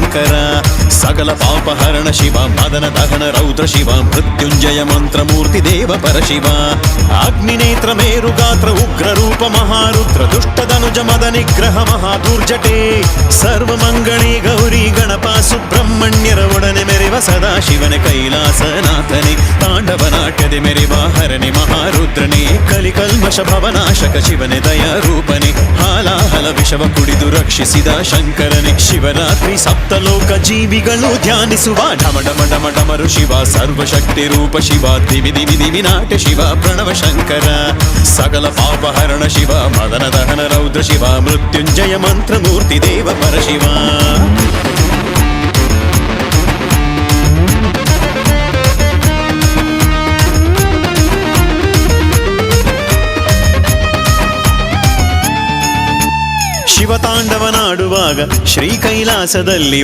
ಶಂಕರ. ಸಕಲ ಪಾಪಹರಣ ಶಿವ, ಮದನ ದಹನ ರೌದ್ರ ಶಿವ, ಮೃತ್ಯುಂಜಯ ಮಂತ್ರ ಮೂರ್ತಿ ದೇವ ಪರಶಿವ. ಅಗ್ನಿನೇತ್ರ ಮೇರು ಗಾತ್ರ ಉಗ್ರ ರೂಪ ಮಹಾರುದ್ರ, ದುಷ್ಟದನುಜ ಮದ ನಿಗ್ರಹ ಮಹಾದುರ್ಜಟೆ. ಸರ್ವಮಂಗಳಿ ಗೌರಿ ಗಣಪ ಸುಬ್ರಹ್ಮಣ್ಯರ ಒಡನೆ ಮೆರೆವ ಸದಾ ಶಿವನೆ ಕೈಲಾಸನಾಥನೆ. ತಾಂಡವ ನಾಟ್ಯದೆ ಮೆರೆವ ಹರನೆ ಮಹಾರುದ್ರನೇ, ಕಲಿಕಲ್ಮಶ ಭವನಾಶಕ ಶಿವನೆ ದಯಾರೂಪನೆ. ಹಾಲಾಹಲ ವಿಷವ ಕುಡಿದು ರಕ್ಷಿಸಿದ ಶಂಕರನೆ. ಶಿವರಾತ್ರಿ ಸಪ್ತಲೋಕ ಜೀವಿಗಳು ಧ್ಯಾನಿಸುವ ಢಮ ಢಮ ಢಮ ಢಮರು ಶಿವ, ಸರ್ವಶಕ್ತಿ ರೂಪ ಶಿವ, ದಿವಿ ದಿವಿ ದಿವಿ ನಾಟ್ಯ ಶಿವ ಪ್ರಣವ ಶಂಕರ. ಸಕಲ ಪಾಪಹರಣ ಶಿವ, ಮದನ ದಹನ ರೌದ್ರ ಶಿವ, ಮೃತ್ಯುಂಜಯ ಮಂತ್ರ ಮೂರ್ತಿ ದೇವ ಪರಶಿವ. ಶಿವತಾಂಡವನಾಡುವಾಗ ಶ್ರೀ ಕೈಲಾಸದಲ್ಲಿ